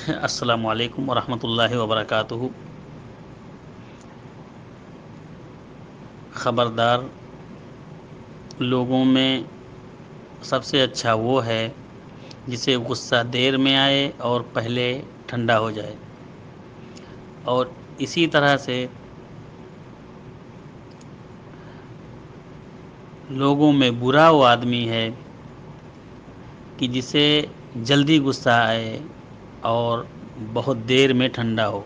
السلام علیکم ورحمۃ اللہ وبرکاتہ۔ خبردار، لوگوں میں سب سے اچھا وہ ہے جسے غصہ دیر میں آئے اور پہلے ٹھنڈا ہو جائے، اور اسی طرح سے لوگوں میں برا وہ آدمی ہے کہ جسے جلدی غصہ آئے اور بہت دیر میں ٹھنڈا ہو۔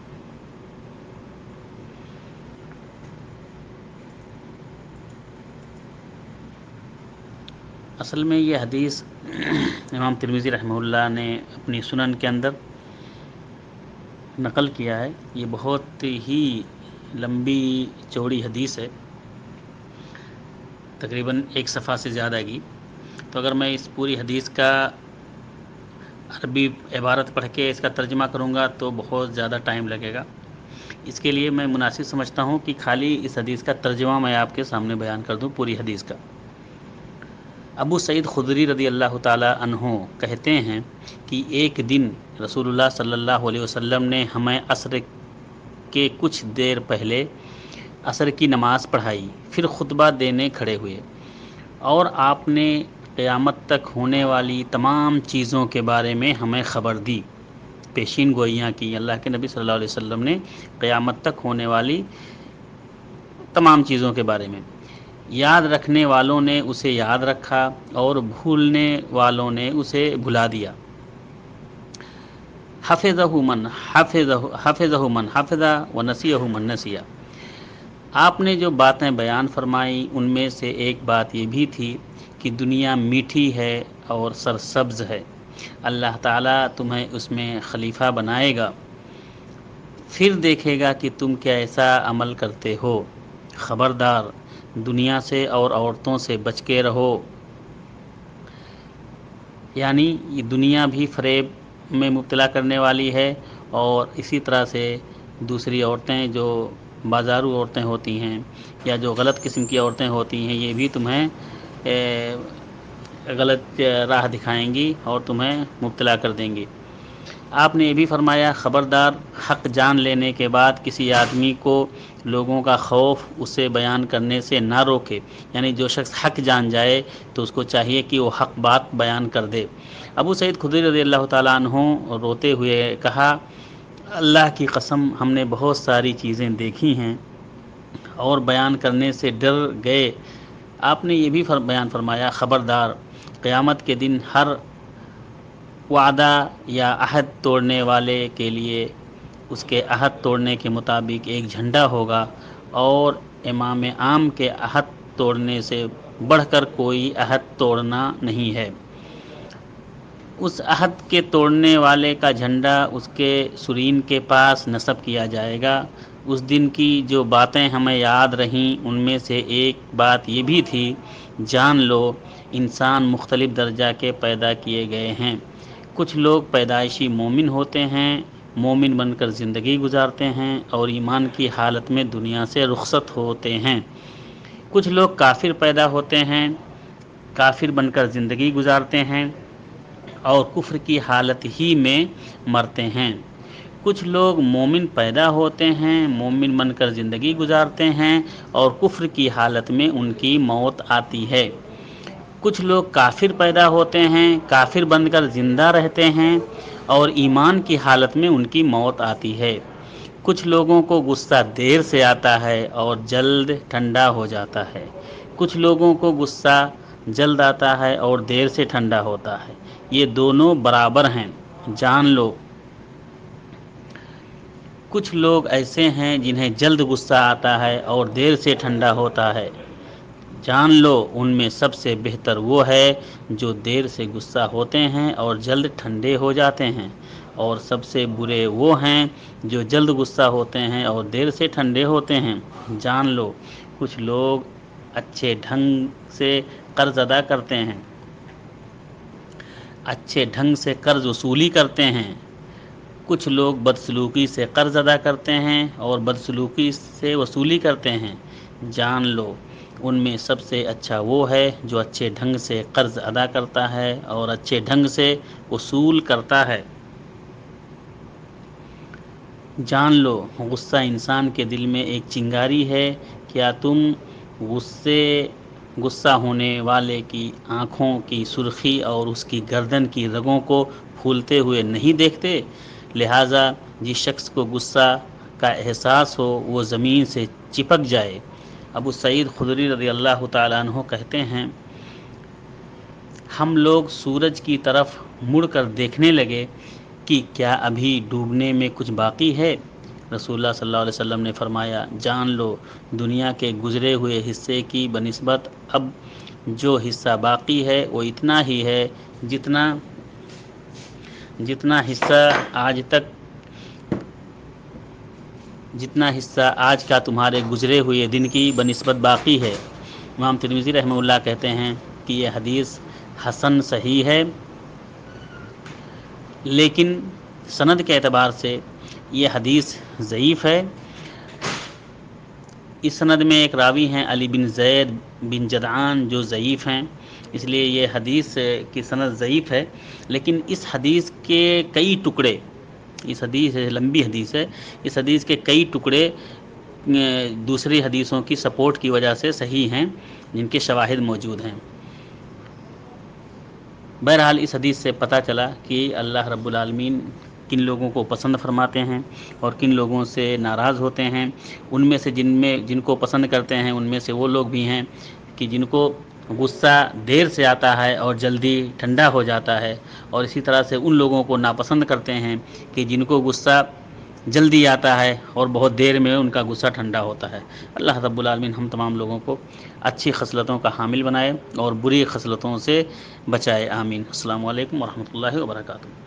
اصل میں یہ حدیث امام ترمذی رحمہ اللہ نے اپنی سنن کے اندر نقل کیا ہے۔ یہ بہت ہی لمبی چوڑی حدیث ہے، تقریباً ایک صفحہ سے زیادہ کی۔ تو اگر میں اس پوری حدیث کا عربی عبارت پڑھ کے اس کا ترجمہ کروں گا تو بہت زیادہ ٹائم لگے گا۔ اس کے لیے میں مناسب سمجھتا ہوں کہ خالی اس حدیث کا ترجمہ میں آپ کے سامنے بیان کر دوں، پوری حدیث کا۔ ابو سعید خدری رضی اللہ تعالی عنہ کہتے ہیں کہ ایک دن رسول اللہ صلی اللہ علیہ وسلم نے ہمیں عصر کے کچھ دیر پہلے عصر کی نماز پڑھائی، پھر خطبہ دینے کھڑے ہوئے، اور آپ نے قیامت تک ہونے والی تمام چیزوں کے بارے میں ہمیں خبر دی، پیشین گوئیاں کی۔ اللہ کے نبی صلی اللہ علیہ وسلم نے قیامت تک ہونے والی تمام چیزوں کے بارے میں۔ یاد رکھنے والوں نے اسے یاد رکھا اور بھولنے والوں نے اسے بھلا دیا۔ حفظہ من حفظ ونسیہ من نسیہ۔ آپ نے جو باتیں بیان فرمائی ان میں سے ایک بات یہ بھی تھی کہ دنیا میٹھی ہے اور سرسبز ہے، اللہ تعالیٰ تمہیں اس میں خلیفہ بنائے گا، پھر دیکھے گا کہ تم کیسا عمل کرتے ہو۔ خبردار، دنیا سے اور عورتوں سے بچ کے رہو۔ یعنی یہ دنیا بھی فریب میں مبتلا کرنے والی ہے، اور اسی طرح سے دوسری عورتیں جو بازارو عورتیں ہوتی ہیں یا جو غلط قسم کی عورتیں ہوتی ہیں، یہ بھی تمہیں غلط راہ دکھائیں گی اور تمہیں مبتلا کر دیں گی۔ آپ نے یہ بھی فرمایا، خبردار، حق جان لینے کے بعد کسی آدمی کو لوگوں کا خوف اسے بیان کرنے سے نہ روکے۔ یعنی جو شخص حق جان جائے تو اس کو چاہیے کہ وہ حق بات بیان کر دے۔ ابو سعید خدری رضی اللہ تعالیٰ عنہ روتے ہوئے کہا، اللہ کی قسم، ہم نے بہت ساری چیزیں دیکھی ہیں اور بیان کرنے سے ڈر گئے۔ آپ نے یہ بھی بیان فرمایا، خبردار، قیامت کے دن ہر وعدہ یا عہد توڑنے والے کے لیے اس کے عہد توڑنے کے مطابق ایک جھنڈا ہوگا، اور امام عام کے عہد توڑنے سے بڑھ کر کوئی عہد توڑنا نہیں ہے۔ اس عہد کے توڑنے والے کا جھنڈا اس کے سرین کے پاس نصب کیا جائے گا۔ اس دن کی جو باتیں ہمیں یاد رہیں ان میں سے ایک بات یہ بھی تھی، جان لو انسان مختلف درجہ کے پیدا کیے گئے ہیں۔ کچھ لوگ پیدائشی مومن ہوتے ہیں، مومن بن کر زندگی گزارتے ہیں اور ایمان کی حالت میں دنیا سے رخصت ہوتے ہیں۔ کچھ لوگ کافر پیدا ہوتے ہیں، کافر بن کر زندگی گزارتے ہیں اور کفر کی حالت ہی میں مرتے ہیں۔ کچھ لوگ مومن پیدا ہوتے ہیں، مومن بن کر زندگی گزارتے ہیں اور کفر کی حالت میں ان کی موت آتی ہے۔ کچھ لوگ کافر پیدا ہوتے ہیں، کافر بن کر زندہ رہتے ہیں اور ایمان کی حالت میں ان کی موت آتی ہے۔ کچھ لوگوں کو غصہ دیر سے آتا ہے اور جلد ٹھنڈا ہو جاتا ہے۔ کچھ لوگوں کو غصہ جلد آتا ہے اور دیر سے ٹھنڈا ہوتا ہے۔ یہ دونوں برابر ہیں، جان لو۔ کچھ لوگ ایسے ہیں جنہیں جلد غصہ آتا ہے اور دیر سے ٹھنڈا ہوتا ہے، جان لو ان میں سب سے بہتر وہ ہے جو دیر سے غصہ ہوتے ہیں اور جلد ٹھنڈے ہو جاتے ہیں، اور سب سے برے وہ ہیں جو جلد غصہ ہوتے ہیں اور دیر سے ٹھنڈے ہوتے ہیں۔ جان لو کچھ لوگ اچھے ڈھنگ سے قرض ادا کرتے ہیں، اچھے ڈھنگ سے قرض وصولی کرتے ہیں۔ کچھ لوگ بدسلوکی سے قرض ادا کرتے ہیں اور بدسلوکی سے وصولی کرتے ہیں۔ جان لو ان میں سب سے اچھا وہ ہے جو اچھے ڈھنگ سے قرض ادا کرتا ہے اور اچھے ڈھنگ سے وصول کرتا ہے۔ جان لو غصہ انسان کے دل میں ایک چنگاری ہے، کیا تم غصہ ہونے والے کی آنکھوں کی سرخی اور اس کی گردن کی رگوں کو پھولتے ہوئے نہیں دیکھتے؟ لہٰذا جس شخص کو غصہ کا احساس ہو وہ زمین سے چپک جائے۔ ابو سعید خدری رضی اللہ تعالیٰ عنہ کہتے ہیں، ہم لوگ سورج کی طرف مڑ کر دیکھنے لگے کہ کیا ابھی ڈوبنے میں کچھ باقی ہے؟ رسول اللہ صلی اللہ علیہ وسلم نے فرمایا، جان لو دنیا کے گزرے ہوئے حصے کی بنسبت اب جو حصہ باقی ہے وہ اتنا ہی ہے جتنا حصہ آج کا تمہارے گزرے ہوئے دن کی بنسبت باقی ہے۔ امام ترمذی رحمہ اللہ کہتے ہیں کہ یہ حدیث حسن صحیح ہے، لیکن سند کے اعتبار سے یہ حدیث ضعیف ہے۔ اس سند میں ایک راوی ہیں علی بن زید بن جدعان جو ضعیف ہیں، اس لیے یہ حدیث کی سند ضعیف ہے۔ لیکن اس حدیث کے کئی ٹکڑے، اس حدیث لمبی حدیث ہے، اس حدیث کے کئی ٹکڑے دوسری حدیثوں کی سپورٹ کی وجہ سے صحیح ہیں، جن کے شواہد موجود ہیں۔ بہرحال اس حدیث سے پتہ چلا کہ اللہ رب العالمین کن لوگوں کو پسند فرماتے ہیں اور کن لوگوں سے ناراض ہوتے ہیں۔ ان میں سے جن کو پسند کرتے ہیں ان میں سے وہ لوگ بھی ہیں کہ جن کو غصہ دیر سے آتا ہے اور جلدی ٹھنڈا ہو جاتا ہے، اور اسی طرح سے ان لوگوں کو ناپسند کرتے ہیں کہ جن کو غصہ جلدی آتا ہے اور بہت دیر میں ان کا غصہ ٹھنڈا ہوتا ہے۔ اللہ رب العالمین ہم تمام لوگوں کو اچھی خصلتوں کا حامل بنائے اور بری خصلتوں سے بچائے، آمین۔ السلام علیکم ورحمۃ اللہ وبرکاتہ۔